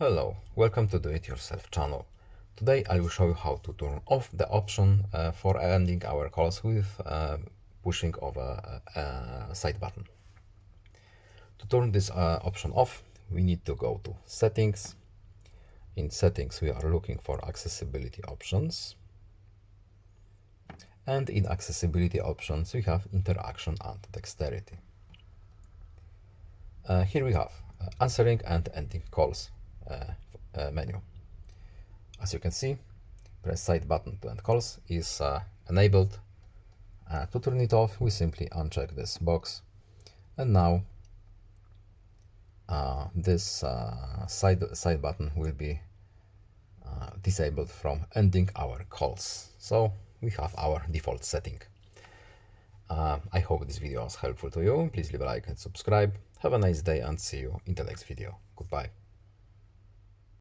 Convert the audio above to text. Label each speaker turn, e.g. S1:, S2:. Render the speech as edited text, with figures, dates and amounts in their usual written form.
S1: Hello, welcome to Do It Yourself channel. Today I will show you how to turn off the option for ending our calls with pushing of a side button. To turn this option off, we need to go to Settings. In Settings, we are looking for Accessibility options. And in Accessibility options, we have Interaction and Dexterity. Here we have Answering and Ending Calls menu. As you can see, press side button to end calls is enabled. To turn it off, we simply uncheck this box, and now this side button will be disabled from ending our calls. So we have our default setting. I hope this video was helpful to you. Please leave a like and subscribe. Have a nice day and see you in the next video. Goodbye.